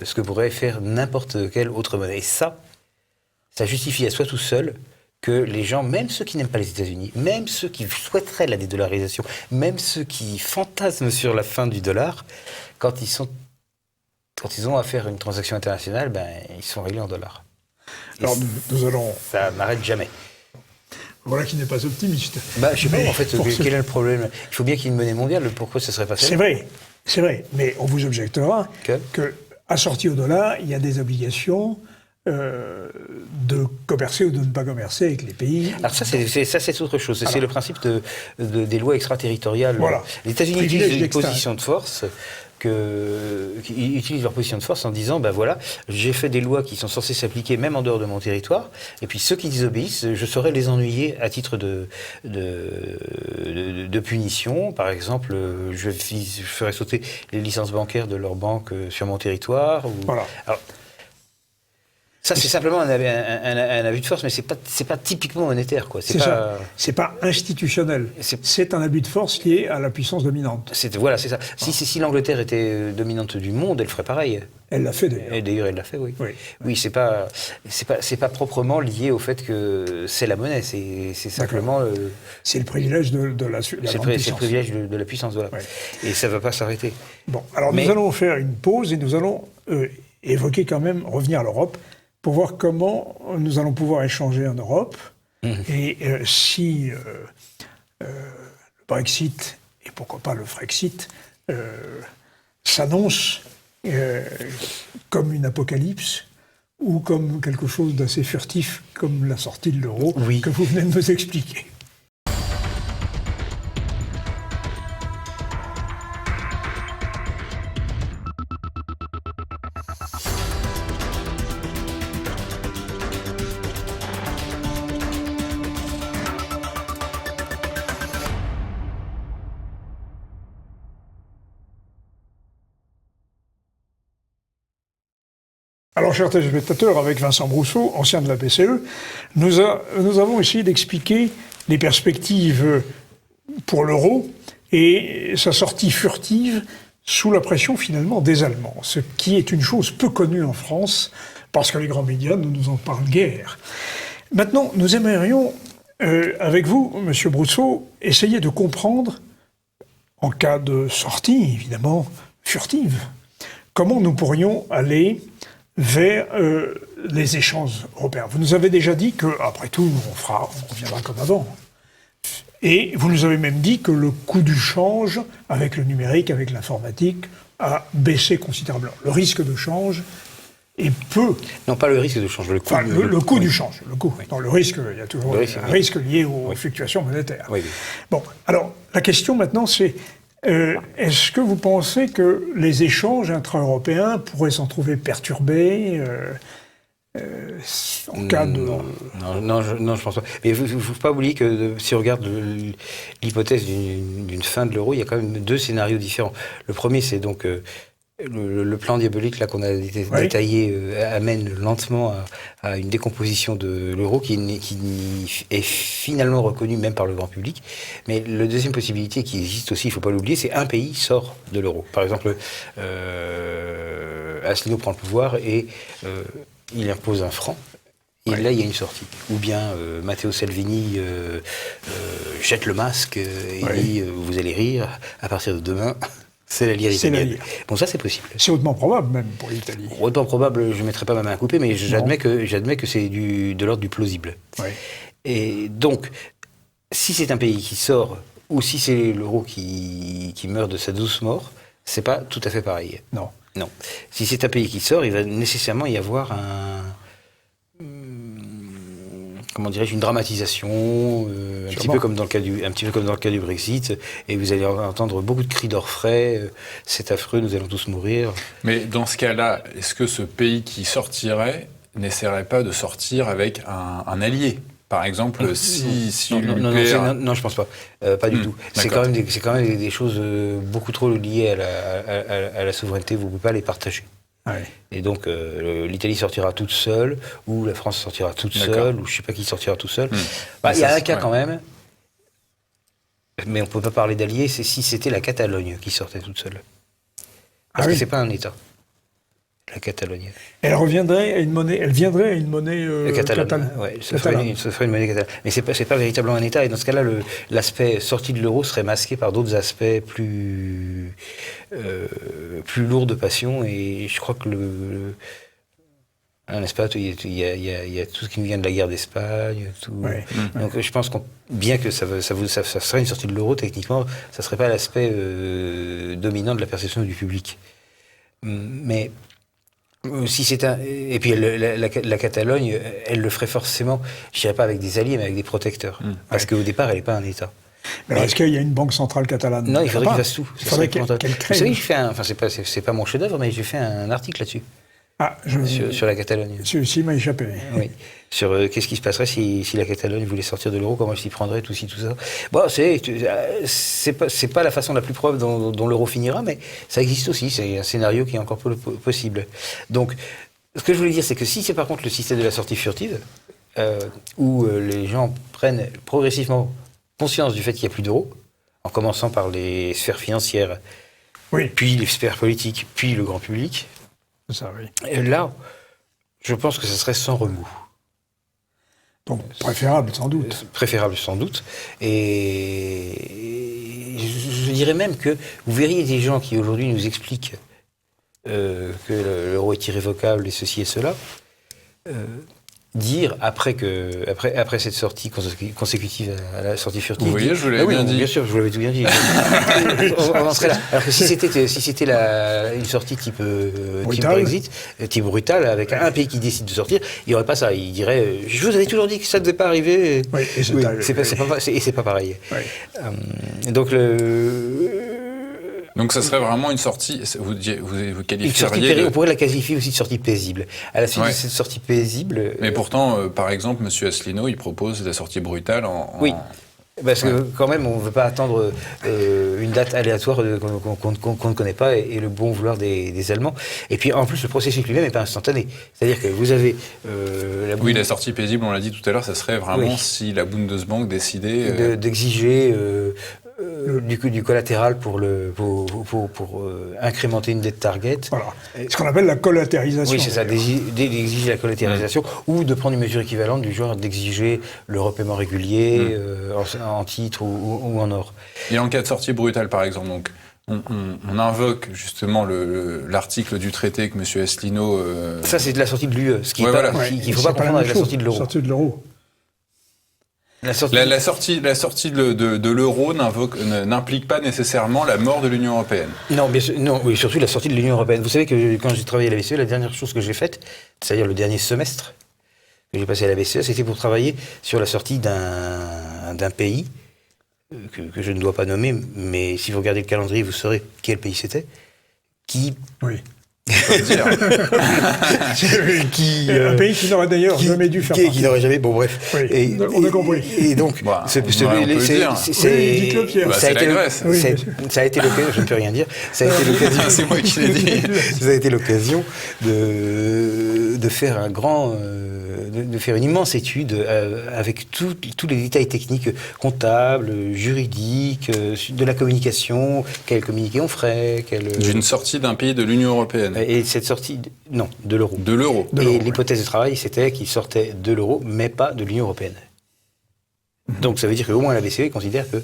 ce que pourrait faire n'importe quelle autre monnaie. Et ça justifie à soi tout seul que les gens, même ceux qui n'aiment pas les États-Unis, même ceux qui souhaiteraient la dédollarisation, même ceux qui fantasment sur la fin du dollar, quand ils ont à faire une transaction internationale, ils sont réglés en dollars. Alors, nous allons... Ça n'arrête jamais. Voilà qui n'est pas optimiste. Je sais pas, en fait, quel est le problème? Il faut bien qu'il y ait une monnaie mondiale, pourquoi ça serait pas ça? C'est vrai, mais on vous objectera que assorti au dollar, il y a des obligations de commercer ou de ne pas commercer avec les pays. Alors ça, c'est autre chose. C'est le principe des lois extraterritoriales. Voilà. Les États-Unis utilisent une position de force qui utilisent leur position de force en disant, voilà, j'ai fait des lois qui sont censées s'appliquer même en dehors de mon territoire, et puis ceux qui désobéissent, je saurais les ennuyer à titre de punition. Par exemple, je ferai sauter les licences bancaires de leur banque sur mon territoire. Voilà. Alors, ça, c'est simplement un abus de force, mais c'est pas typiquement monétaire, quoi. C'est pas institutionnel. C'est un abus de force lié à la puissance dominante. Voilà, c'est ça. Si l'Angleterre était dominante du monde, elle ferait pareil. Elle l'a fait d'ailleurs. Et d'ailleurs, elle l'a fait, oui. Oui, c'est pas proprement lié au fait que c'est la monnaie. C'est simplement. C'est le privilège de la puissance. C'est le privilège de la puissance, voilà. Ouais. Et ça ne va pas s'arrêter. Bon, alors nous allons faire une pause et nous allons évoquer quand même, revenir à l'Europe, pour voir comment nous allons pouvoir échanger en Europe. Et si le Brexit, et pourquoi pas le Frexit, s'annonce comme une apocalypse, ou comme quelque chose d'assez furtif, comme la sortie de l'euro, que vous venez de nous expliquer. Alors, chers téléspectateurs, avec Vincent Brousseau, ancien de la BCE, nous avons essayé d'expliquer les perspectives pour l'euro et sa sortie furtive sous la pression finalement des Allemands, ce qui est une chose peu connue en France, parce que les grands médias ne nous en parlent guère. Maintenant, nous aimerions, avec vous, Monsieur Brousseau, essayer de comprendre, en cas de sortie, évidemment, furtive, comment nous pourrions aller vers les échanges européens. Vous nous avez déjà dit que, après tout, on reviendra comme avant. Et vous nous avez même dit que le coût du change, avec le numérique, avec l'informatique, a baissé considérablement. Le risque de change est peu... Non, pas le risque de change, le coût. Enfin, le coût du change. Le coût. Oui. Non, le risque, il y a toujours un risque lié aux fluctuations monétaires. Oui. Bon, alors, la question maintenant, c'est... est-ce que vous pensez que les échanges intra-européens pourraient s'en trouver perturbés en cas de... Non, je pense pas. Mais il ne faut pas oublier que si on regarde l'hypothèse d'une fin de l'euro, il y a quand même deux scénarios différents. Le premier, c'est donc le plan diabolique là qu'on a détaillé amène lentement à une décomposition de l'euro qui est finalement reconnue même par le grand public. Mais la deuxième possibilité qui existe aussi, il ne faut pas l'oublier, c'est un pays sort de l'euro. Par exemple, Asselineau prend le pouvoir et il impose un franc. Et là, il y a une sortie. Ou bien Matteo Salvini jette le masque et dit vous allez rire, à partir de demain, c'est la lire italienne. Bon, ça, c'est possible. C'est hautement probable, même, pour l'Italie. Hautement probable, je ne mettrai pas ma main à couper, mais j'admets que c'est de l'ordre du plausible. Ouais. Et donc, si c'est un pays qui sort, ou si c'est l'euro qui meurt de sa douce mort, c'est pas tout à fait pareil. Non. Si c'est un pays qui sort, il va nécessairement y avoir une dramatisation, un petit peu comme dans le cas du Brexit, et vous allez entendre beaucoup de cris d'orfraie, c'est affreux, nous allons tous mourir. Mais dans ce cas-là, est-ce que ce pays qui sortirait n'essaierait pas de sortir avec un allié ? Par exemple, si non, je pense pas, pas du tout. C'est quand même des choses beaucoup trop liées à la souveraineté. Vous ne pouvez pas les partager. Ouais. Et donc, l'Italie sortira toute seule, ou la France sortira toute seule, ou je ne sais pas qui sortira tout seul. Il y a un cas quand même, mais on ne peut pas parler d'alliés, c'est si c'était la Catalogne qui sortait toute seule. Parce que ce n'est pas un État, la Catalogne. Elle viendrait à une monnaie catalane. Ouais, ce serait une monnaie catalane. Mais c'est pas véritablement un État. Et dans ce cas-là, l'aspect sortie de l'euro serait masqué par d'autres aspects plus lourds de passion. Et je crois que n'est-ce pas, il y a tout ce qui nous vient de la guerre d'Espagne, tout. Ouais. Donc je pense bien que ça serait une sortie de l'euro, techniquement, ça serait pas l'aspect dominant de la perception du public. Mais si c'est et puis la Catalogne, elle le ferait forcément, je dirais pas avec des alliés, mais avec des protecteurs. Parce qu'au départ, elle n'est pas un État. Mais alors, est-ce qu'il y a une banque centrale catalane ? Non, il faudrait qu'il fasse tout. Il faudrait qu'elle crée. Vous savez, c'est pas mon chef-d'œuvre, mais j'ai fait un article là-dessus. Sur la Catalogne. Celui-ci m'a échappé. Oui. Sur qu'est-ce qui se passerait si la Catalogne voulait sortir de l'euro, comment elle s'y prendrait, tout ça. Bon, c'est pas la façon la plus probable dont l'euro finira, mais ça existe aussi. C'est un scénario qui est encore possible. Donc, ce que je voulais dire, c'est que si c'est par contre le système de la sortie furtive, où les gens prennent progressivement conscience du fait qu'il n'y a plus d'euros, en commençant par les sphères financières, puis les sphères politiques, puis le grand public. Ça, oui. Et là, je pense que ce serait sans remous. Donc, préférable, sans doute. Préférable, sans doute. Et je dirais même que vous verriez des gens qui, aujourd'hui, nous expliquent que l'euro est irrévocable et ceci et cela, dire, après cette sortie consécutive à la sortie furtive... Vous voyez, je vous l'avais bien dit. Bien sûr, je vous l'avais tout bien dit. on en serait là. Alors que si c'était une sortie type Brexit, type brutal, avec un pays qui décide de sortir, il n'y aurait pas ça. Il dirait « Je vous avais toujours dit que ça ne devait pas arriver. » Oui, et c'est pas pareil. Oui. Donc ça serait vraiment une sortie, vous qualifieriez... On pourrait la qualifier aussi de sortie paisible. À la suite de cette sortie paisible... Mais pourtant, par exemple, M. Asselineau, il propose la sortie brutale Oui, parce que quand même, on ne veut pas attendre une date aléatoire qu'on ne connaît pas et le bon vouloir des Allemands. Et puis en plus, le processus lui-même n'est pas instantané. C'est-à-dire que vous avez... la sortie paisible, on l'a dit tout à l'heure, ça serait vraiment si la Bundesbank décidait... d'exiger... du collatéral pour incrémenter une dette target. Voilà. Ce qu'on appelle la collatéralisation. Oui, c'est ça, d'exiger la collatéralisation ou de prendre une mesure équivalente du genre d'exiger le repaiement régulier en titre ou en or. Et en cas de sortie brutale, par exemple, donc, on invoque justement l'article du traité que M. Asselineau... Ça, c'est de la sortie de l'UE, ce qui qu'il ne faut pas confondre avec la sortie de l'euro. La sortie de l'euro n'implique pas nécessairement la mort de l'Union européenne. Non, bien sûr, non, oui, surtout la sortie de l'Union européenne. Vous savez que quand j'ai travaillé à la BCE, la dernière chose que j'ai faite, c'est-à-dire le dernier semestre que j'ai passé à la BCE, c'était pour travailler sur la sortie d'un pays que je ne dois pas nommer, mais si vous regardez le calendrier, vous saurez quel pays c'était, qui faut le dire. Un pays qui n'aurait d'ailleurs jamais dû faire partie. Qui n'aurait jamais... Bon, bref. Oui, on a compris. Et donc, Bah, on peut le dire. Dites-le, Pierre. Bah, c'est la Grèce. Oui, ça a été l'occasion, je ne peux rien dire, ça a été l'occasion... C'est moi qui l'ai dit. Ça a été l'occasion de faire un grand... de faire une immense étude avec tous les détails techniques comptables, juridiques, de la communication, quel communiqué on ferait, D'une sortie d'un pays de l'Union européenne. Et cette sortie, non, de l'euro. De l'euro. Et l'hypothèse de travail, c'était qu'il sortait de l'euro, mais pas de l'Union européenne. Donc ça veut dire qu'au moins la BCE considère que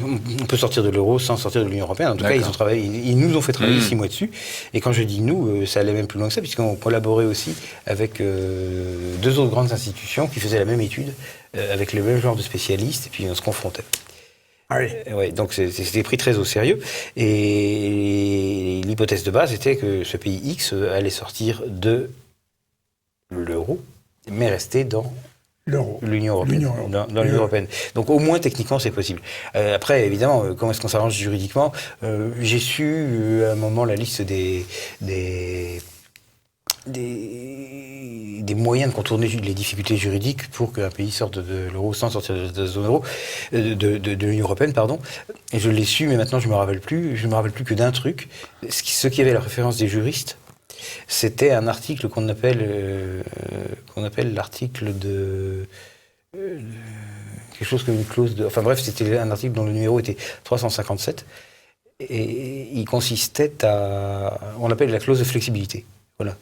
on peut sortir de l'euro sans sortir de l'Union européenne. En tout cas, ils nous ont fait travailler 6 mois dessus. Et quand je dis nous, ça allait même plus loin que ça, puisqu'on collaborait aussi avec 2 autres grandes institutions qui faisaient la même étude, avec le même genre de spécialistes, et puis on se confrontait. Ah oui. Ouais, donc c'était pris très au sérieux. Et l'hypothèse de base était que ce pays X allait sortir de l'euro, mais rester dans l'Union européenne. Dans l'Union européenne. Donc au moins techniquement c'est possible. Après évidemment, comment est-ce qu'on s'arrange juridiquement? J'ai su à un moment la liste des moyens de contourner les difficultés juridiques pour qu'un pays sorte de l'euro sans sortir de la zone euro, de l'Union européenne, pardon. Et je l'ai su, mais maintenant je me rappelle plus. Je me rappelle plus que d'un truc. Ce qui avait la référence des juristes, c'était un article qu'on appelle l'article de quelque chose comme une clause de. Enfin bref, c'était un article dont le numéro était 357 et il consistait on l'appelle la clause de flexibilité. Voilà.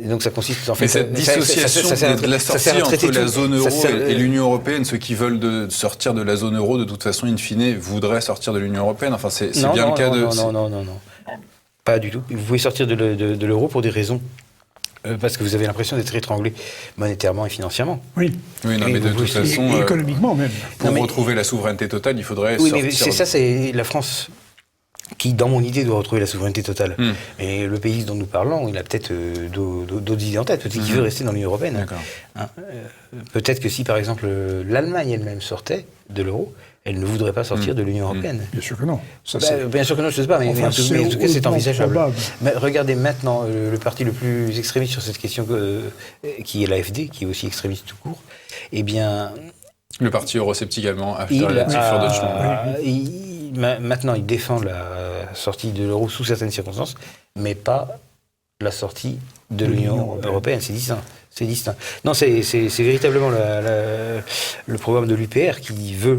Et donc ça consiste en fait... Mais cette dissociation de la sortie entre la zone euro et l'Union européenne, ceux qui veulent sortir de la zone euro, de toute façon, in fine, voudraient sortir de l'Union européenne. Enfin, c'est bien le cas de... Non. Pas du tout. Vous pouvez sortir de l'euro pour des raisons. Parce que vous avez l'impression d'être étranglé monétairement et financièrement. Oui. Oui, non, mais de toute façon... Et économiquement même. Pour retrouver la souveraineté totale, il faudrait sortir... Oui, mais c'est la France... qui, dans mon idée, doit retrouver la souveraineté totale. Et le pays dont nous parlons, il a peut-être d'autres idées en tête. Peut-être qu'il veut rester dans l'Union européenne. Peut-être que si, par exemple, l'Allemagne elle-même sortait de l'euro, elle ne voudrait pas sortir de l'Union européenne. Bien sûr que non. Bien sûr que non, je ne sais pas, mais en tout cas, c'est envisageable. Mais regardez maintenant le parti le plus extrémiste sur cette question, qui est l'AfD, qui est aussi extrémiste tout court. Eh bien... Le parti eurosceptique allemand, maintenant, il défend la sortie de l'euro sous certaines circonstances, mais pas la sortie de l'Union européenne. C'est distinct. Non, c'est véritablement le programme de l'UPR qui veut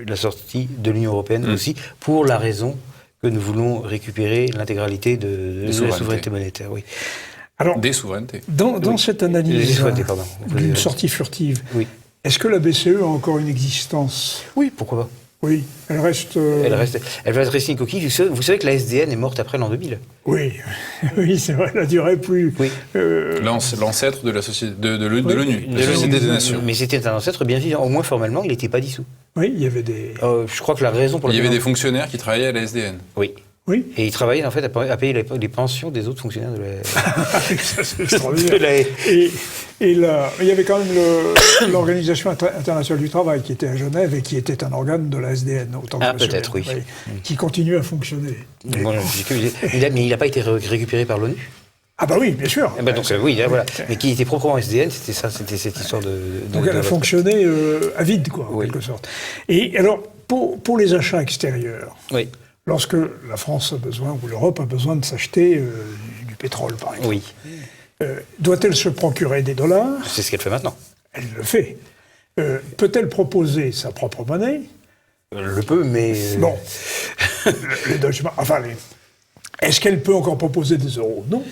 la sortie de l'Union européenne aussi, pour la raison que nous voulons récupérer l'intégralité de la souveraineté monétaire. Oui. Alors, des souverainetés. Dans cette analyse d'une sortie furtive, est-ce que la BCE a encore une existence? Oui, pourquoi pas. Oui, elle reste... Elle va rester une coquille. Vous savez que la SDN est morte après l'an 2000. Oui, c'est vrai, elle a duré plus... Oui. L'ancêtre de la société de l'ONU, la Société des Nations. Mais c'était un ancêtre bien vivant. Au moins formellement, il n'était pas dissous. Oui, il y avait des... je crois que la raison pour il y avait des fonctionnaires qui travaillaient à la SDN. Oui. Oui. Et ils travaillaient en fait à payer les pensions des autres fonctionnaires de la... Ça, c'est extraordinaire. Et là, il y avait quand même l'Organisation internationale du travail qui était à Genève et qui était un organe de la SDN. Autant que peut-être, oui. Qui continue à fonctionner. Bon, mais il n'a pas été récupéré par l'ONU. Ah bah oui, bien sûr. Donc oui, voilà. Mais qui était proprement SDN, c'était cette histoire de... Donc elle a fonctionné à vide, quoi, en quelque sorte. Et alors, pour les achats extérieurs... Oui. Lorsque la France a besoin, ou l'Europe a besoin de s'acheter du pétrole, par exemple, doit-elle se procurer des dollars? C'est ce qu'elle fait maintenant. Elle le fait. Peut-elle proposer sa propre monnaie? Elle le peut, mais... Bon. Les Deutsche Mark, est-ce qu'elle peut encore proposer des euros? Non.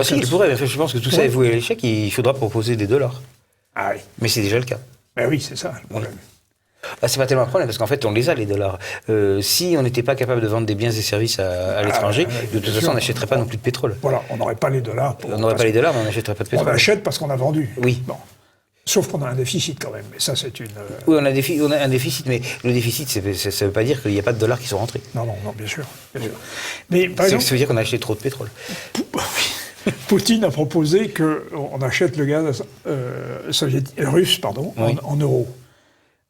Si, elle pourrait, mais je pense que tout ça est voué à l'échec, il faudra proposer des dollars. Ah oui. Mais c'est déjà le cas. Ben oui, c'est ça le problème. C'est pas tellement un problème, parce qu'en fait, on les a, les dollars. Si on n'était pas capable de vendre des biens et services à l'étranger, de toute façon, on n'achèterait pas non plus de pétrole. Voilà, on n'aurait pas les dollars. On n'aurait pas les dollars, mais on n'achèterait pas de pétrole. On achète parce qu'on a vendu. Oui. Bon. Sauf qu'on a un déficit quand même, mais ça c'est une... Oui, on a un déficit, mais le déficit, ça ne veut pas dire qu'il n'y a pas de dollars qui sont rentrés. Non, bien sûr. Mais par exemple... Ça veut dire qu'on a acheté trop de pétrole. Poutine a proposé qu'on achète le gaz russe en euros.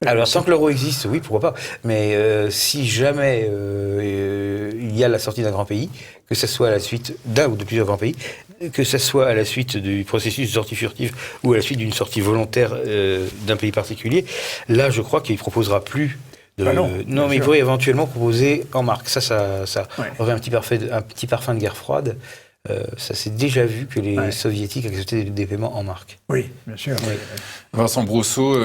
Alors, tant que l'euro existe, oui, pourquoi pas. Mais si jamais il y a la sortie d'un grand pays, que ce soit à la suite d'un ou de plusieurs grands pays, que ce soit à la suite du processus de sortie furtive ou à la suite d'une sortie volontaire d'un pays particulier, là, je crois qu'il ne proposera plus de... non, mais il pourrait éventuellement proposer en marque. Ça aurait un petit parfum de guerre froide. Ça s'est déjà vu que les soviétiques acceptaient des paiements en marque. Oui, bien sûr. Oui. Vincent Brousseau,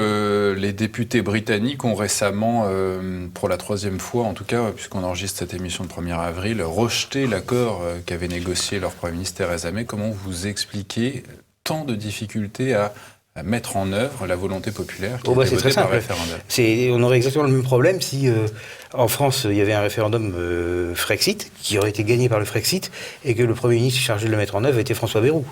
les députés britanniques ont récemment, pour la 3e fois en tout cas, puisqu'on enregistre cette émission le 1er avril, rejeté l'accord qu'avait négocié leur Premier ministre Theresa May. Comment vous expliquez tant de difficultés à mettre en œuvre la volonté populaire qui a été votée par référendum? On aurait exactement le même problème si en France il y avait un référendum Frexit qui aurait été gagné par le Frexit et que le Premier ministre chargé de le mettre en œuvre était François Bayrou.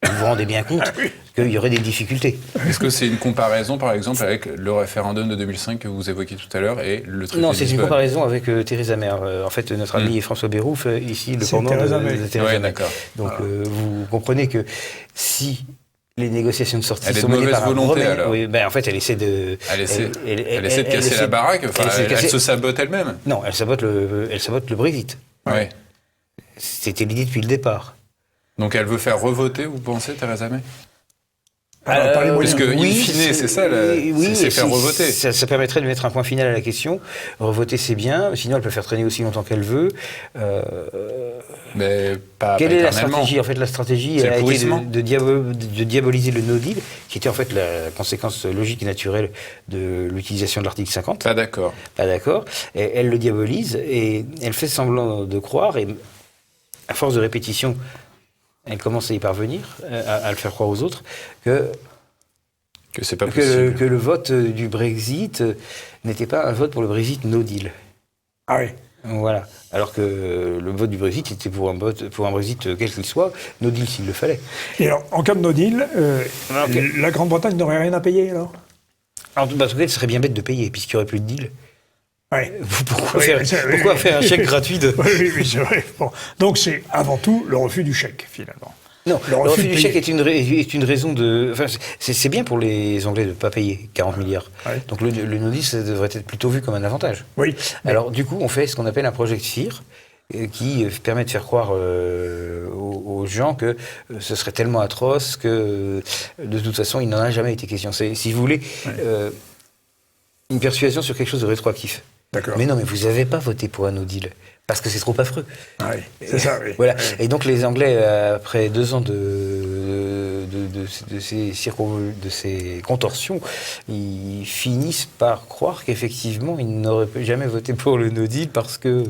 Vous vous rendez bien compte qu'il y aurait des difficultés. Est-ce que c'est une comparaison, par exemple, avec le référendum de 2005 que vous évoquiez tout à l'heure et le traité de Lisbonne? Non, c'est une comparaison avec Theresa May. En fait, notre ami François Bayrou fait ici le pendant de Theresa May. D'accord. Donc, vous comprenez que si les négociations de sortie sont menées par volonté, alors. Oui, ben en fait, elle essaie de... Elle essaie de casser la baraque, enfin, elle se sabote elle-même. Non, elle sabote le Brexit. Ouais. C'était l'idée depuis le départ. Donc elle veut faire revoter, vous pensez, Theresa May? Parce que, in fine, c'est ça, c'est faire revoter. Ça permettrait de mettre un point final à la question. Revoter, c'est bien. Sinon, elle peut faire traîner aussi longtemps qu'elle veut. Mais pas Quelle est la stratégie? En fait, la stratégie a été de diaboliser le no deal, qui était en fait la conséquence logique et naturelle de l'utilisation de l'article 50. Pas d'accord. Pas d'accord. Et elle le diabolise et elle fait semblant de croire, et à force de répétition, elle commence à y parvenir, à le faire croire aux autres, que c'est pas possible. Que le vote du Brexit n'était pas un vote pour le Brexit no deal. Ah oui. Voilà. Alors que le vote du Brexit était pour un Brexit quel qu'il soit, no deal s'il le fallait. Et alors, en cas de no deal, la Grande-Bretagne n'aurait rien à payer alors? En tout cas, ce serait bien bête de payer, puisqu'il n'y aurait plus de deal. Ouais. Pourquoi faire un chèque gratuit de... Oui, c'est vrai. Bon. Donc c'est avant tout le refus du chèque, finalement. Non, le refus du chèque est une raison de... Enfin, c'est bien pour les Anglais de ne pas payer 40 milliards. Ouais. Donc le no deal, ça devrait être plutôt vu comme un avantage. Oui. Alors du coup, on fait ce qu'on appelle un project fear, qui permet de faire croire aux gens que ce serait tellement atroce que de toute façon, il n'en a jamais été question. C'est, si vous voulez, une persuasion sur quelque chose de rétroactif. D'accord. Mais non, mais vous n'avez pas voté pour un no deal, parce que c'est trop affreux. Oui, c'est ça, oui. Voilà. Et donc les Anglais, après 2 ans de ces contorsions, ils finissent par croire qu'effectivement, ils n'auraient jamais voté pour le no deal parce que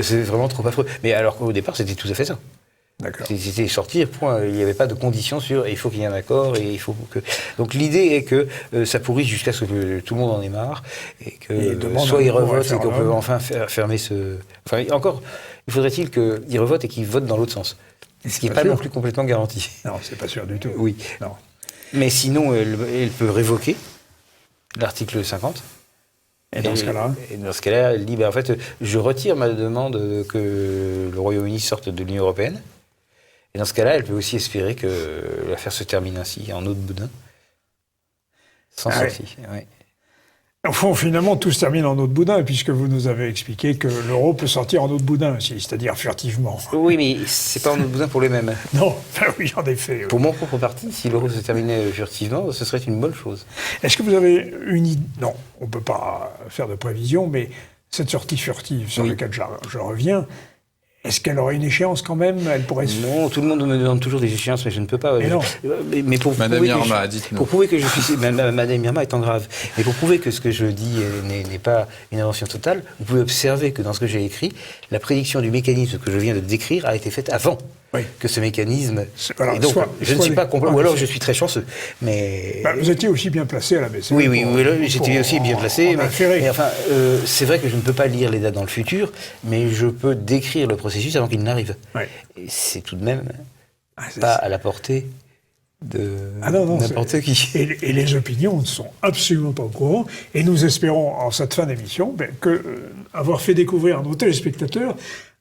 c'est vraiment trop affreux. Mais alors qu'au départ, c'était tout à fait ça. D'accord. C'était sortir, point. Il n'y avait pas de condition sur il faut qu'il y ait un accord et il faut que. Donc l'idée est que ça pourrisse jusqu'à ce que tout le monde en ait marre et que soit ils revotent et qu'on peut enfin fermer ce. Enfin, encore, il faudrait-il qu'ils revotent et qu'ils votent dans l'autre sens. Ce qui n'est pas non plus complètement garanti. Non, c'est pas sûr du tout. Oui. Non. Mais sinon, elle peut révoquer l'article 50. Et dans ce cas-là, elle dit en fait, je retire ma demande que le Royaume-Uni sorte de l'Union européenne. Et dans ce cas-là, elle peut aussi espérer que l'affaire se termine ainsi, en eau de boudin, sans sortie. Ouais. Au fond, finalement, tout se termine en eau de boudin, puisque vous nous avez expliqué que l'euro peut sortir en eau de boudin aussi, c'est-à-dire furtivement. Oui, mais c'est pas en eau de boudin pour les mêmes. Non, oui, en effet. Oui. Pour mon propre parti, si l'euro se terminait furtivement, ce serait une bonne chose. Est-ce que vous avez une idée? Non, on ne peut pas faire de prévision, mais cette sortie furtive sur laquelle je reviens, est-ce qu'elle aurait une échéance quand même? Elle pourrait se... Non, tout le monde me demande toujours des échéances, mais je ne peux pas. Mais non. Mais pour Madame Irma, dites-nous. Pour prouver que je suis... Madame Irma étant grave. Mais pour prouver que ce que je dis n'est pas une invention totale, vous pouvez observer que dans ce que j'ai écrit, la prédiction du mécanisme que je viens de décrire a été faite avant que ce mécanisme... Alors, et donc, je ne suis pas complètement... Ou alors je suis très chanceux. Mais... vous étiez aussi bien placé à la BCE. Oui, j'étais aussi bien placé. Mais enfin, c'est vrai que je ne peux pas lire les dates dans le futur, mais je peux décrire le processus avant qu'il n'arrive. Et c'est tout de même pas à la portée de n'importe qui. Et les opinions ne sont absolument pas au courant. Et nous espérons, en cette fin d'émission, avoir fait découvrir à nos téléspectateurs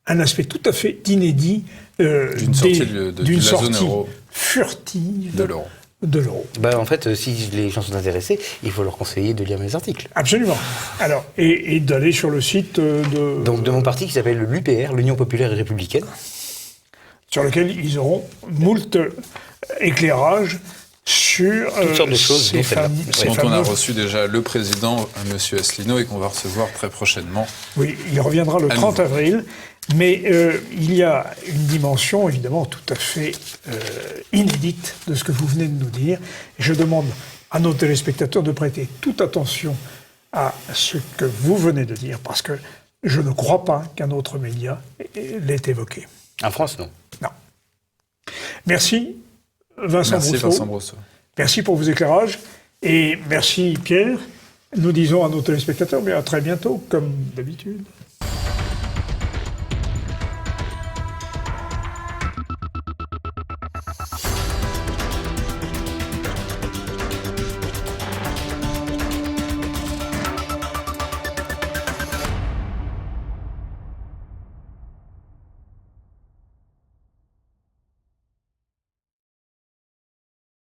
un aspect tout à fait inédit d'une sortie de la zone euro, furtive de l'euro. de l'euro. En fait, si les gens sont intéressés, il faut leur conseiller de lire mes articles. Absolument. Alors, et d'aller sur le site Donc de mon parti qui s'appelle l'UPR, l'Union Populaire et Républicaine. Sur lequel ils auront moult éclairages sur toutes sortes de choses, ces dont celle-là. Dont on a reçu déjà le président, M. Asselineau, et qu'on va recevoir très prochainement. Oui, il reviendra le À 30 nouveau. avril, mais il y a une dimension évidemment tout à fait inédite de ce que vous venez de nous dire. Et je demande à nos téléspectateurs de prêter toute attention à ce que vous venez de dire, parce que je ne crois pas qu'un autre média l'ait évoqué. En France, non. Non. Merci, Vincent Merci Brousseau. Vincent Brousseau. Merci pour vos éclairages. Et merci, Pierre. Nous disons à nos téléspectateurs, mais à très bientôt, comme d'habitude.